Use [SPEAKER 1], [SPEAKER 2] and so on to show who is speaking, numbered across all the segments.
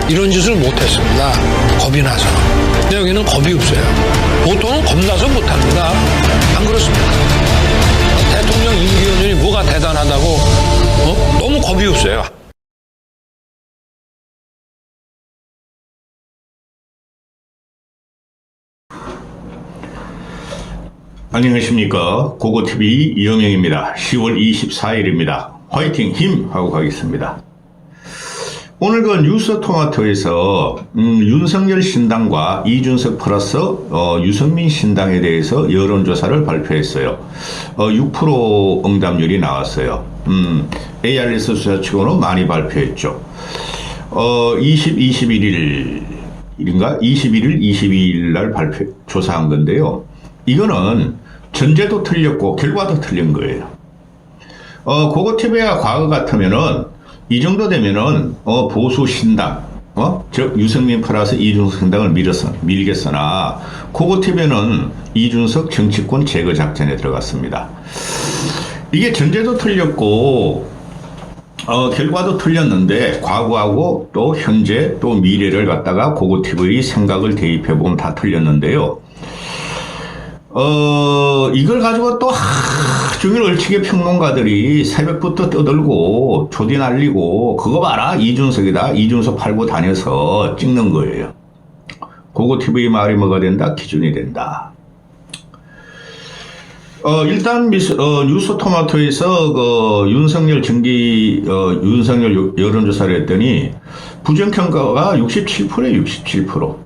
[SPEAKER 1] 이런 짓을 못했습니다. 겁이 나서. 근데 여기는 겁이 없어요. 보통은 겁나서 못합니다. 안 그렇습니까? 대통령 임기연연이 뭐가 대단하다고 너무 겁이 없어요.
[SPEAKER 2] 안녕하십니까. 고고TV 이영영입니다. 10월 24일입니다. 화이팅 힘 하고 가겠습니다. 오늘 그 뉴스토마토에서 윤석열 신당과 이준석 플러스 유승민 신당에 대해서 여론조사를 발표했어요. 6% 응답률이 나왔어요. ARS 수사치고는 많이 발표했죠. 21일인가 22일 날 조사한 건데요. 이거는 전제도 틀렸고 결과도 틀린 거예요. 고고TV가 과거 같으면은 이 정도 되면은 보수 신당, 즉 유승민 플러스 이준석 신당을 밀겠으나 고고TV는 이준석 정치권 제거 작전에 들어갔습니다. 이게 전제도 틀렸고 결과도 틀렸는데 과거하고 또 현재 또 미래를 갖다가 고고TV의 생각을 대입해 보면 다 틀렸는데요. 이걸 가지고 또 하중일 얼치게 평론가들이 새벽부터 떠들고 조디 날리고 그거 봐라 이준석이다 이준석 팔고 다녀서 찍는 거예요. 고고TV 말이 뭐가 된다? 기준이 된다. 일단 뉴스토마토에서 윤석열 여론조사를 했더니 부정평가가 67%에 67%,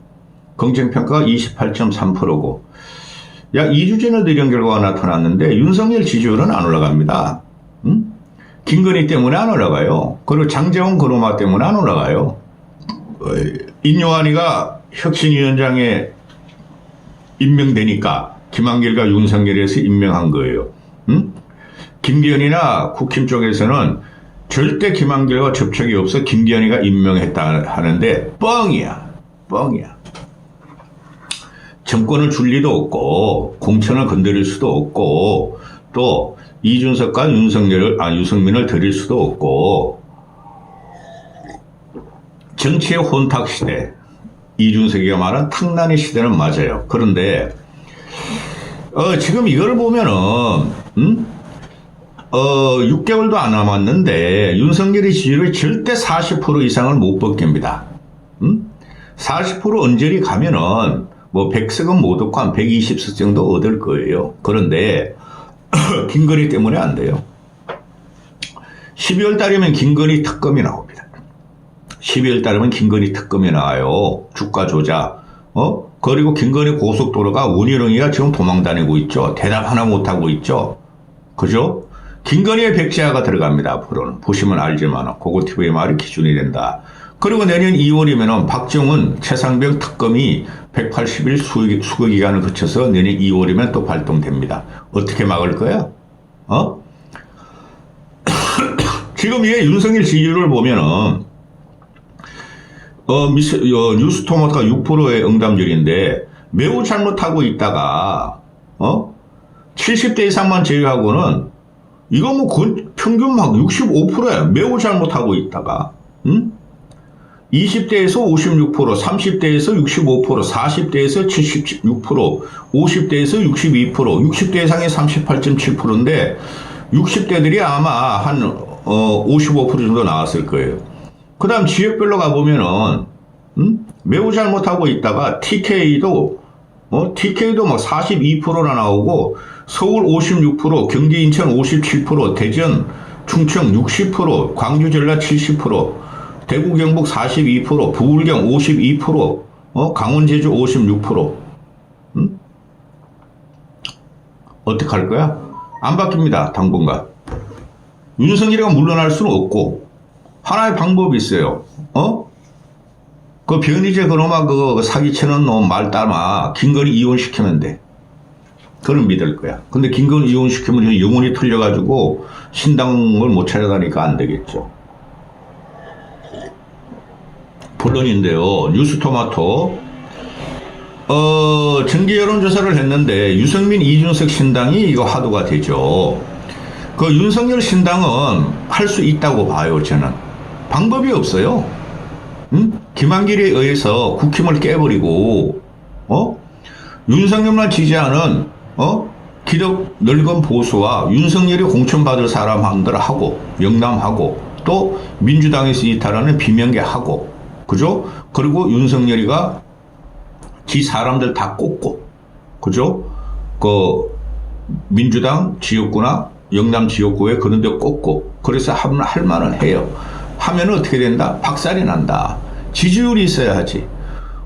[SPEAKER 2] 긍정평가가 28.3%고 약 2주전을 들인 결과가 나타났는데 윤석열 지지율은 안 올라갑니다. 김건희 때문에 안 올라가요. 그리고 장제원 거로마 때문에 안 올라가요. 인요한이가 혁신위원장에 임명되니까 김한길과 윤석열에서 임명한 거예요. 김기현이나 국힘 쪽에서는 절대 김한길과 접촉이 없어 김기현이가 임명했다 하는데 뻥이야. 정권을 줄 리도 없고 공천을 건드릴 수도 없고 또 이준석과 유승민을 드릴 수도 없고 정치의 혼탁 시대, 이준석이가 말한 탁난의 시대는 맞아요. 그런데 지금 이걸 보면은 6개월도 안 남았는데 윤석열의 지지율이 절대 40% 이상을 못 벗깁니다. 40% 언저리 가면은 뭐 100석은 못 얻고 한 120석 정도 얻을 거예요. 그런데 김건희 때문에 안 돼요. 12월 달이면 김건희 특검이 나옵니다. 12월 달이면 김건희 특검이 나와요. 주가 조작. 그리고 김건희 고속도로가 원희룡이가 지금 도망 다니고 있죠. 대답 하나 못 하고 있죠. 그죠? 김건희의 백지화가 들어갑니다. 앞으로는. 보시면 알지만 고고TV의 말이 기준이 된다. 그리고 내년 2월이면 박정훈, 최상병 특검이 180일 수거 기간을 거쳐서 내년 2월이면 또 발동됩니다. 어떻게 막을 거야? 지금 이 윤석열 지지율을 보면은 뉴스토마토가 6%의 응답률인데 매우 잘못하고 있다가 70대 이상만 제외하고는 이거 뭐 평균 막 65%야. 매우 잘못하고 있다가 20대에서 56%, 30대에서 65%, 40대에서 76%, 50대에서 62%, 60대 이상이 38.7%인데 60대들이 아마 한 55% 정도 나왔을 거예요. 그 다음 지역별로 가보면은 매우 잘못하고 있다가 TK도 막 42%나 나오고 서울 56%, 경기 인천 57%, 대전, 충청 60%, 광주 전라 70%, 대구 경북 42%, 부울경 52%, 강원 제주 56%. 어떻게 할 거야? 안 바뀝니다. 당분간. 윤석열이가 물러날 수는 없고 하나의 방법이 있어요. 그 변희재 그놈아 그 사기치는 놈 말 따마 김건희 이혼시키면 돼. 그럼 믿을 거야. 근데 김건희 이혼시키면 영혼이 틀려가지고 신당을 못 찾아다니까 안 되겠죠. 본론인데요. 뉴스토마토 정기 여론조사를 했는데 유승민, 이준석 신당이 이거 화두가 되죠. 그 윤석열 신당은 할 수 있다고 봐요. 저는 방법이 없어요. 김한길에 의해서 국힘을 깨버리고 윤석열만 지지하는 기득 늙은 보수와 윤석열이 공천받을 사람들하고 영남하고 또 민주당에서 이탈하는 비명계하고 그죠? 그리고 윤석열이가 지 사람들 다 꽂고 그죠? 그 민주당 지역구나 영남 지역구에 그런 데 꽂고 그래서 할 말은 해요. 하면 어떻게 된다? 박살이 난다. 지지율이 있어야 하지.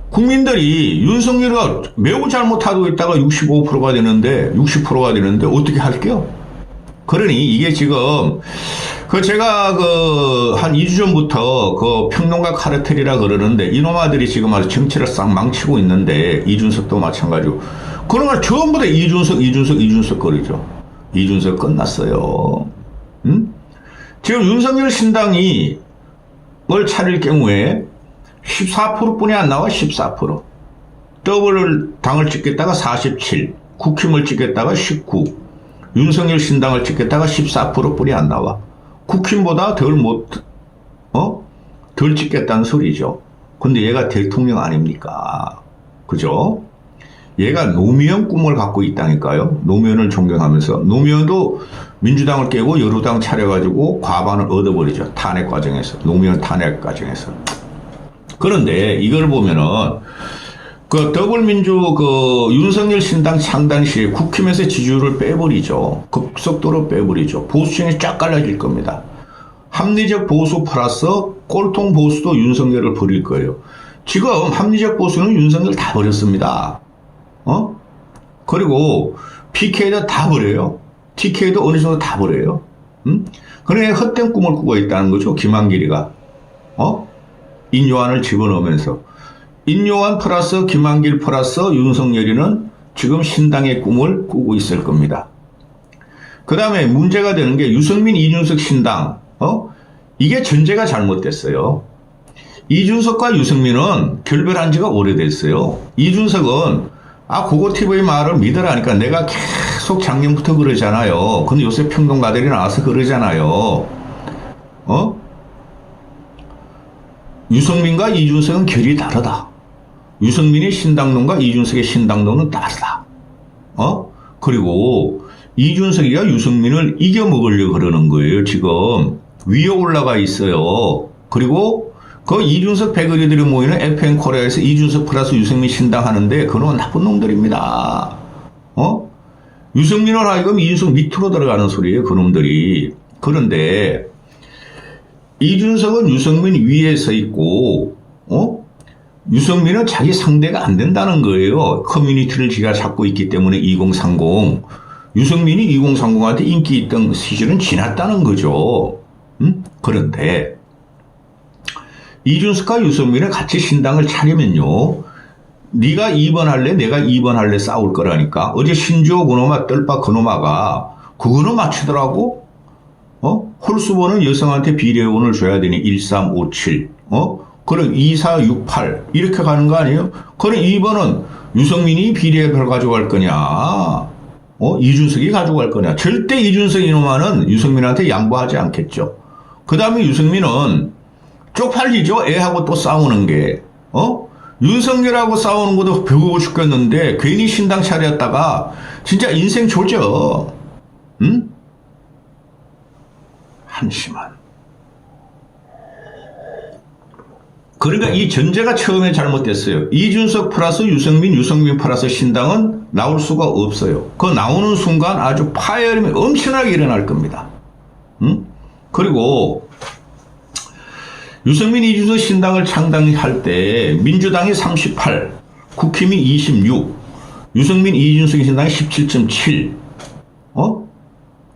[SPEAKER 2] 국민들이 윤석열이가 매우 잘못하고 있다가 65%가 되는데 60%가 되는데 어떻게 할게요? 그러니 이게 지금 제가 한 2주 전부터 평론가 카르텔이라 그러는데 이놈아들이 지금 아주 정치를 싹 망치고 있는데 이준석도 마찬가지고 그런 걸 전부 다 이준석 거리죠. 이준석 끝났어요. 응? 지금 윤석열 신당이 을 차릴 경우에 14%뿐이 안 나와. 14%. 더블 당을 찍겠다가 47, 국힘을 찍겠다가 19, 윤석열 신당을 찍겠다가 14%뿐이 안 나와. 국힘보다 덜 찍겠다는 소리죠. 근데 얘가 대통령 아닙니까? 그죠? 얘가 노무현 꿈을 갖고 있다니까요. 노무현을 존경하면서. 노무현도 민주당을 깨고 여루당 차려가지고 과반을 얻어버리죠. 탄핵 과정에서. 노무현 탄핵 과정에서. 그런데 이걸 보면은 더불민주 윤석열 신당 창당 시에 국힘에서 지지율을 빼버리죠. 급속도로 빼버리죠. 보수층이 쫙 갈라질 겁니다. 합리적 보수 플러스 꼴통 보수도 윤석열을 버릴 거예요. 지금 합리적 보수는 윤석열 다 버렸습니다. 그리고 PK도 다 버려요. TK도 어느 정도 다 버려요. 그러니 헛된 꿈을 꾸고 있다는 거죠. 김한길이가. 인요한을 집어넣으면서. 인요한 플러스 김한길 플러스 윤석열이는 지금 신당의 꿈을 꾸고 있을 겁니다. 그 다음에 문제가 되는 게 유승민, 이준석 신당. 이게 전제가 잘못됐어요. 이준석과 유승민은 결별한 지가 오래됐어요. 이준석은 고고TV 말을 믿으라니까 내가 계속 작년부터 그러잖아요. 근데 요새 평론가들이 나와서 그러잖아요. 유승민과 이준석은 결이 다르다. 유승민의 신당론과 이준석의 신당론은 다르다. 그리고 이준석이가 유승민을 이겨먹으려고 그러는 거예요. 지금 위에 올라가 있어요. 그리고 이준석 배거리들이 모이는 FM 코리아에서 이준석 플러스 유승민 신당 하는데 그놈은 나쁜 놈들입니다. 유승민을 하여금 이준석 밑으로 들어가는 소리예요. 그놈들이. 그런데 이준석은 유승민 위에 서 있고 유승민은 자기 상대가 안 된다는 거예요. 커뮤니티를 지가 잡고 있기 때문에 2030. 유승민이 2030한테 인기 있던 시절은 지났다는 거죠. 그런데 이준석과 유승민이 같이 신당을 차리면요. 네가 2번 할래 내가 2번 할래 싸울 거라니까. 어제 신주호 그놈아 뜰바 그놈아가 그거는 맞추더라고. 홀수번은 여성한테 비례원을 줘야 되니 1357. 그럼 2468 이렇게 가는 거 아니에요? 그럼 2번은 유승민이 비례별 가져갈 거냐? 이준석이 가져갈 거냐? 절대 이준석 이놈아는 유승민한테 양보하지 않겠죠. 그 다음에 유승민은 쪽팔리죠. 애하고 또 싸우는 게. 윤석열하고 싸우는 것도 배우고 죽겠는데 괜히 신당 차렸다가 진짜 인생 조져. 응? 한심한. 그러니까 이 전제가 처음에 잘못됐어요. 이준석 플러스 유승민, 유승민 플러스 신당은 나올 수가 없어요. 그 나오는 순간 아주 파열음이 엄청나게 일어날 겁니다. 그리고 유승민, 이준석 신당을 창당할 때 민주당이 38, 국힘이 26, 유승민, 이준석 신당이 17.7,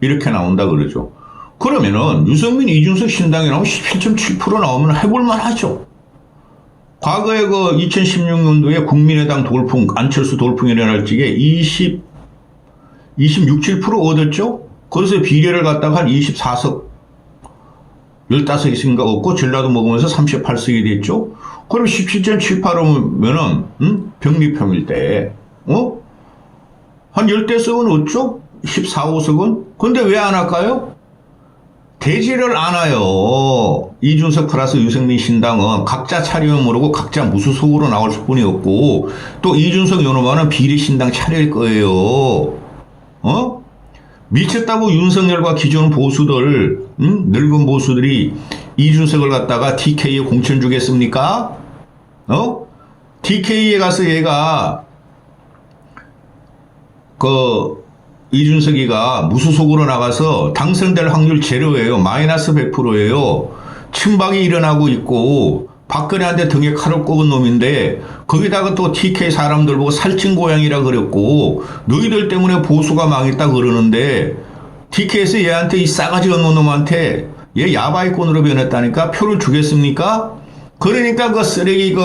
[SPEAKER 2] 이렇게 나온다 그러죠. 그러면은 유승민, 이준석 신당이 나오면 17.7% 나오면 해볼만 하죠. 과거에 2016년도에 국민의당 돌풍, 안철수 돌풍이 일어날 적에 26, 7% 얻었죠? 그래서 비례를 갖다가 한 24석, 15석인가 얻고 전라도 먹으면서 38석이 됐죠? 그럼 17.78%면은, 병립형일 때, 한 10대석은 얻죠? 14, 5석은? 근데 왜 안 할까요? 되지를 않아요. 이준석 플러스 유승민 신당은 각자 차리면 모르고 각자 무소속으로 나올 뿐이었고, 또 이준석 요놈아는 비리 신당 차릴 거예요. 미쳤다고 윤석열과 기존 보수들, 늙은 보수들이 이준석을 갖다가 TK에 공천 주겠습니까? TK에 가서 얘가 이준석이가 무소속으로 나가서 당선될 확률 제로예요. 마이너스 100%예요. 친박이 일어나고 있고 박근혜한테 등에 칼을 꼽은 놈인데 거기다가 또 TK 사람들 보고 살찐 고양이라 그랬고 너희들 때문에 보수가 망했다 그러는데 TK에서 얘한테 이 싸가지 없는 놈한테 얘 야바이꾼으로 변했다니까 표를 주겠습니까? 그러니까 그 쓰레기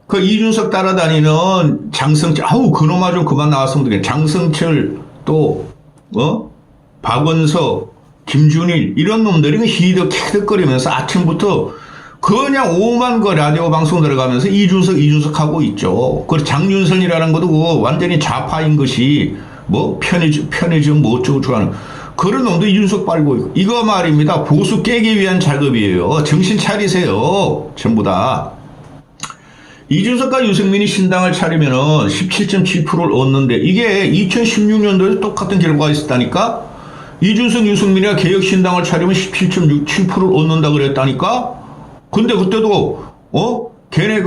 [SPEAKER 2] 그 이준석 따라다니는 장성철, 그놈아 좀 그만 나왔으면 되겠네. 장성철, 또, 박원석, 김준일, 이런 놈들이 히득히득거리면서 아침부터 그냥 오만 거 라디오 방송 들어가면서 이준석 하고 있죠. 그 장윤선이라는 것도 그거 완전히 좌파인 것이 편의점 어쩌고 하는 그런 놈도 이준석 빨고 있고. 이거 말입니다. 보수 깨기 위한 작업이에요. 정신 차리세요. 전부 다. 이준석과 유승민이 신당을 차리면은 17.7%를 얻는데 이게 2016년도에 똑같은 결과가 있었다니까? 이준석, 유승민이가 개혁신당을 차리면 17.67%를 얻는다 그랬다니까? 근데 그때도, 걔네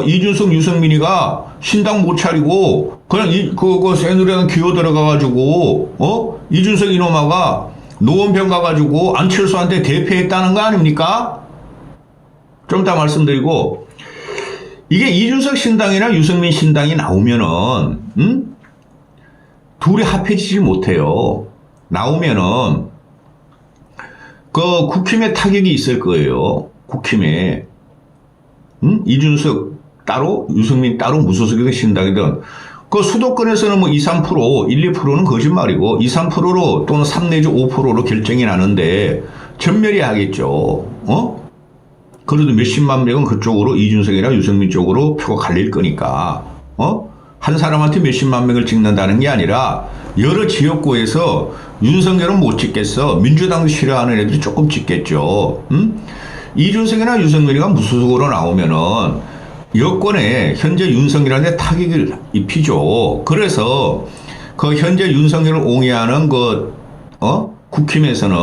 [SPEAKER 2] 이준석, 유승민이가 신당 못 차리고 그냥 새누리당 기어 들어가가지고, 이준석 이놈아가 노원병 가가지고 안철수한테 대패했다는 거 아닙니까? 좀 이따 말씀드리고, 이게 이준석 신당이나 유승민 신당이 나오면은, 둘이 합해지지 못해요. 나오면은, 국힘에 타격이 있을 거예요. 국힘에. 이준석 따로, 유승민 따로, 무소속이든 신당이든. 수도권에서는 2, 3%, 1, 2%는 거짓말이고, 2, 3%로 또는 3 내지 5%로 결정이 나는데, 전멸이 하겠죠. 그래도 몇십만 명은 그쪽으로 이준석이나 유승민 쪽으로 표가 갈릴 거니까 한 사람한테 몇십만 명을 찍는다는 게 아니라 여러 지역구에서 윤석열은 못 찍겠어. 민주당도 싫어하는 애들이 조금 찍겠죠. 이준석이나 유승민이가 무소속으로 나오면은 여권에 현재 윤석열한테 타격을 입히죠. 그래서 현재 윤석열을 옹이하는 국힘에서는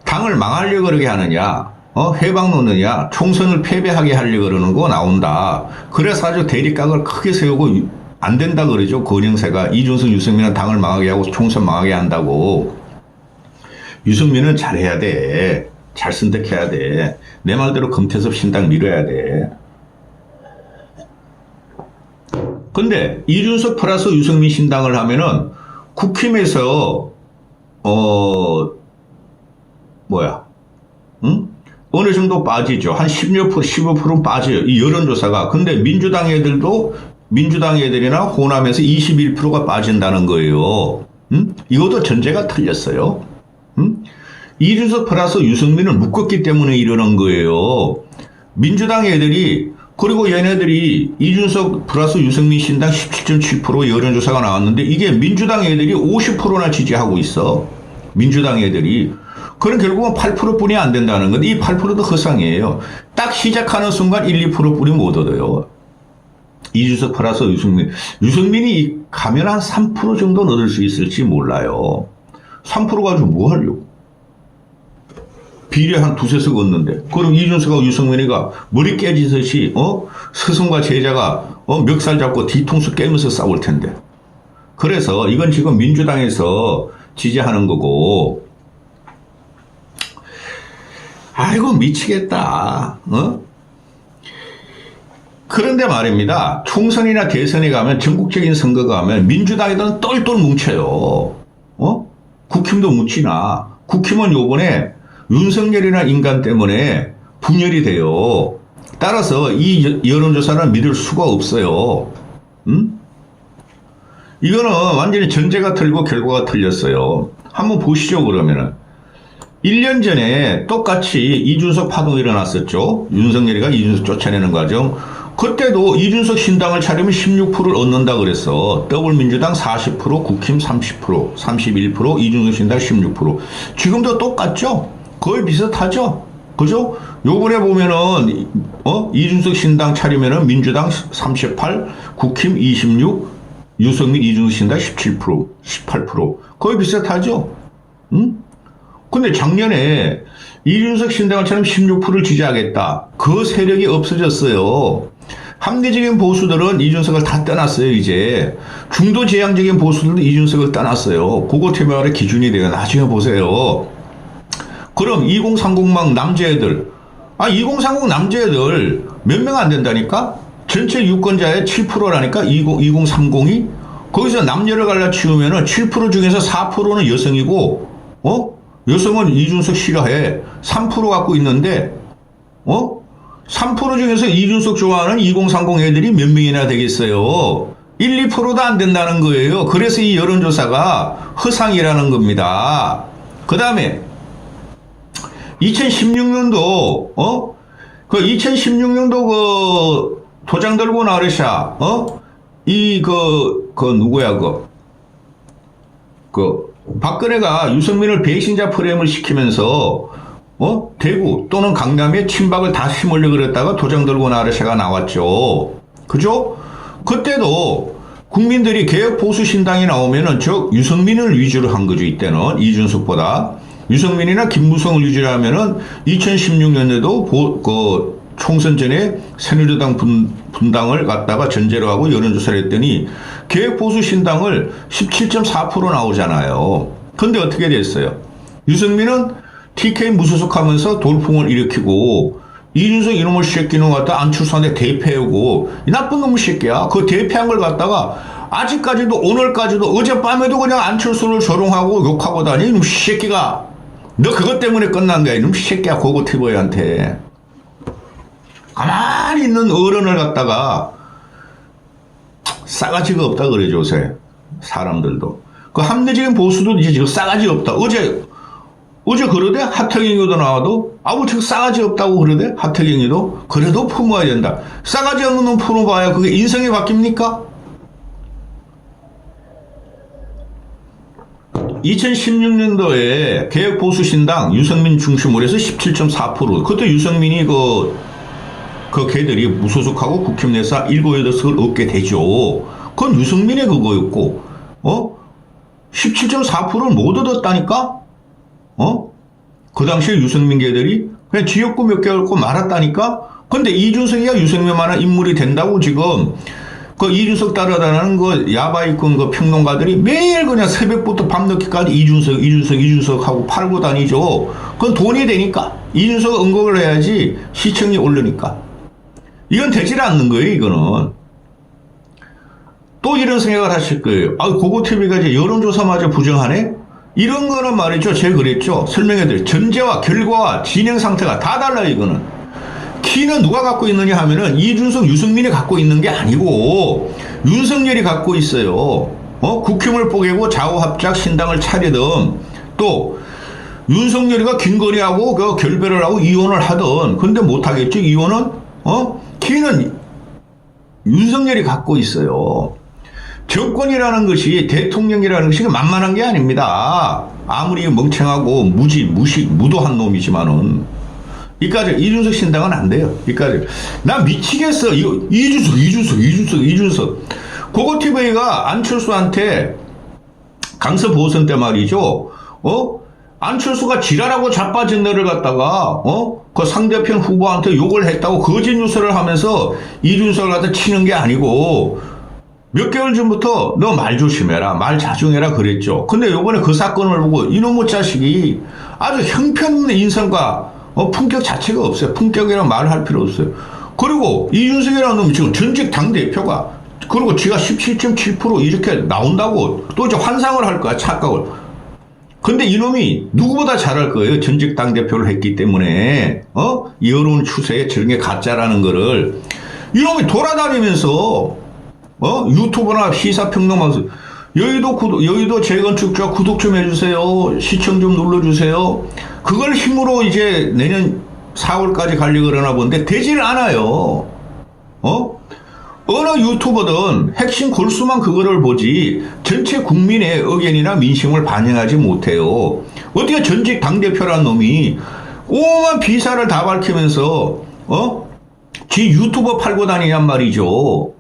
[SPEAKER 2] 당을 망하려고 그러게 하느냐, 해방 놓느냐, 총선을 패배하게 하려고 그러는 거 나온다. 그래서 아주 대립각을 크게 세우고 안 된다 그러죠. 권영세가 이준석, 유승민은 당을 망하게 하고 총선 망하게 한다고. 유승민은 잘해야 돼. 잘 선택해야 돼. 내 말대로 금태섭 신당 밀어야 돼. 근데 이준석 플러스 유승민 신당을 하면은 국힘에서 어느 정도 빠지죠. 한 10몇 %, 15%는 빠져요. 이 여론조사가. 근데 민주당 애들이나 호남에서 21%가 빠진다는 거예요. 이것도 전제가 틀렸어요. 이준석 플러스 유승민을 묶었기 때문에 이러는 거예요. 민주당 애들이, 그리고 얘네들이 이준석 플러스 유승민 신당 17.7% 여론조사가 나왔는데 이게 민주당 애들이 50%나 지지하고 있어. 민주당 애들이. 그럼 결국은 8% 뿐이 안 된다는 건데 이 8%도 허상이에요. 딱 시작하는 순간 1, 2% 뿐이 못 얻어요. 이준석 플러스 유승민이 가면 한 3% 정도는 얻을 수 있을지 몰라요. 3% 가지고 뭐 하려고. 비례 한 두세 석 얻는데. 그럼 이준석하고 유승민이가 머리 깨지듯이, 스승과 제자가, 멱살 잡고 뒤통수 깨면서 싸울 텐데. 그래서 이건 지금 민주당에서 지지하는 거고, 아이고, 미치겠다. 그런데 말입니다. 총선이나 대선에 가면, 전국적인 선거가 가면 민주당이든 똘똘 뭉쳐요. 국힘도 뭉치나. 국힘은 요번에 윤석열이나 인간 때문에 분열이 돼요. 따라서 이 여론조사는 믿을 수가 없어요. 이거는 완전히 전제가 틀리고 결과가 틀렸어요. 한번 보시죠, 그러면은. 1년 전에 똑같이 이준석 파동이 일어났었죠. 윤석열이가 이준석 쫓아내는 과정. 그때도 이준석 신당을 차리면 16%를 얻는다 그랬어. 더불민주당 40%, 국힘 30%, 31%, 이준석 신당 16%. 지금도 똑같죠? 거의 비슷하죠? 그죠? 요번에 보면은, 이준석 신당 차리면은 민주당 38, 국힘 26, 유승민, 이준석 신당 17%, 18%. 거의 비슷하죠? 응? 근데 작년에 이준석 신당을 차리면 16%를 지지하겠다. 그 세력이 없어졌어요. 합리적인 보수들은 이준석을 다 떠났어요, 이제. 중도 지향적인 보수들도 이준석을 떠났어요. 그거 태명의 기준이 돼요. 나중에 보세요. 그럼 2030만 남자애들, 2030 남자애들 몇 명 안 된다니까? 전체 유권자의 7%라니까? 2030이? 거기서 남녀를 갈라치우면은 7% 중에서 4%는 여성이고, 여성은 이준석 싫어해. 3% 갖고 있는데, 3% 중에서 이준석 좋아하는 2030 애들이 몇 명이나 되겠어요? 1, 2%도 안 된다는 거예요. 그래서 이 여론조사가 허상이라는 겁니다. 그 다음에 2016년도 2016년도 그 도장 들고 나르샤 누구야 박근혜가 유승민을 배신자 프레임을 시키면서 대구 또는 강남에 친박을 다 심으려 그랬다가 도장 들고 나르샤가 나왔죠. 그죠? 그때도 국민들이 개혁 보수 신당이 나오면은 즉 유승민을 위주로 한 거죠. 이때는 이준석보다 유승민이나 김무성을 위주로 하면은 2016년에도 총선 전에 새누리당 분당을 갖다가 전제로 하고 여론조사를 했더니 개혁 보수 신당을 17.4% 나오잖아요. 근데 어떻게 됐어요? 유승민은 TK 무소속하면서 돌풍을 일으키고 이준석 이놈의 새끼는 갖다 안철수한테 대패하고 이 나쁜 놈의 새끼야. 그 대패한 걸 갖다가 아직까지도 오늘까지도 어젯밤에도 그냥 안철수를 조롱하고 욕하고 다니 이놈 새끼가 너 그것 때문에 끝난 거야 이놈 새끼야 고고티버이한테. 가만히 있는 어른을 갖다가 싸가지가 없다 그러죠 요새 사람들도. 그 합리적인 보수도 이제 지금 싸가지 없다. 어제 그러대? 하태경이도 나와도 지금 싸가지 없다고 그러대? 하태경이도? 그래도 품어야 된다. 싸가지 없는 놈 품어봐야 그게 인성이 바뀝니까? 2016년도에 개혁보수신당 유승민 중심으로 해서 17.4%. 그때 유승민이 그 걔들이 무소속하고 국힘 내사 7, 8석을 얻게 되죠. 그건 유승민의 그거였고, 17.4%를 못 얻었다니까? 그 당시에 유승민 걔들이 그냥 지역구 몇 개 얻고 말았다니까? 근데 이준석이가 유승민만한 인물이 된다고 지금 그 이준석 따라다니는 그 야바이꾼 그 평론가들이 매일 그냥 새벽부터 밤늦게까지 이준석 하고 팔고 다니죠. 그건 돈이 되니까. 이준석 언급을 해야지 시청이 오르니까. 이건 되질 않는 거예요, 이거는. 또 이런 생각을 하실 거예요. 고고TV가 이제 여론조사마저 부정하네? 이런 거는 말이죠. 제가 그랬죠. 설명해드려요. 전제와 결과와 진행 상태가 다 달라요, 이거는. 키는 누가 갖고 있느냐 하면은 이준석, 유승민이 갖고 있는 게 아니고 윤석열이 갖고 있어요. 국힘을 뽀개고 좌우합작 신당을 차리든 또 윤석열이가 김건희하고 그 결별을 하고 이혼을 하든 근데 못하겠죠. 이혼은 키는 윤석열이 갖고 있어요. 정권이라는 것이 대통령이라는 것이 만만한 게 아닙니다. 아무리 멍청하고 무도한 놈이지만은 이까지 이준석 신당은 안 돼요. 이까지 나 미치겠어. 이준석. 고고TV가 안철수한테 강서 보선 때 말이죠. 안철수가 지랄하고 자빠진 너를 갖다가 그 상대편 후보한테 욕을 했다고 거짓 뉴스를 하면서 이준석을 갖다 치는 게 아니고 몇 개월 전부터 너 말 조심해라, 말 자중해라 그랬죠. 근데 요번에 그 사건을 보고 이놈의 자식이 아주 형편없는 인성과 품격 자체가 없어요. 품격이라는 말을 할 필요 없어요. 그리고 이준석이라는 놈이 지금 전직 당대표가 그리고 지가 17.7% 이렇게 나온다고 또 이제 환상을 할 거야, 착각을. 근데 이놈이 누구보다 잘할 거예요. 전직 당대표를 했기 때문에 여론 추세에 저런 게 가짜라는 거를 이놈이 돌아다니면서 유튜브나 시사평론하면서 여의도 재건축자 구독 좀 해주세요. 시청 좀 눌러주세요. 그걸 힘으로 이제 내년 4월까지 가려고 그러나 본데 되질 않아요. 어느 유튜버든 핵심 골수만 그거를 보지 전체 국민의 의견이나 민심을 반영하지 못해요. 어떻게 전직 당대표란 놈이 오만 비사를 다 밝히면서 지 유튜버 팔고 다니냔 말이죠.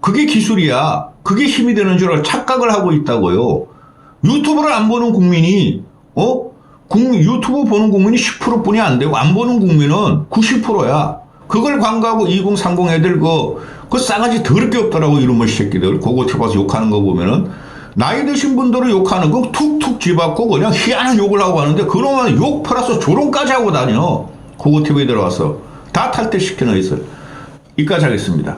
[SPEAKER 2] 그게 기술이야. 그게 힘이 되는 줄 알아. 착각을 하고 있다고요. 유튜브를 안 보는 국민이 유튜브 보는 국민이 10%뿐이 안 되고 안 보는 국민은 90%야. 그걸 광고하고 2030 애들 그 싸가지 더럽게 없더라고. 이놈의 새끼들. 그거 쳐봐서 욕하는 거 보면은 나이 드신 분들은 욕하는 거 툭툭 집어갖고 그냥 희한한 욕을 하고 하는데 그놈은 욕 플러스 조롱까지 하고 다녀. 그거 TV에 들어와서 다 탈퇴시켜놓 있어요. 이까지 하겠습니다.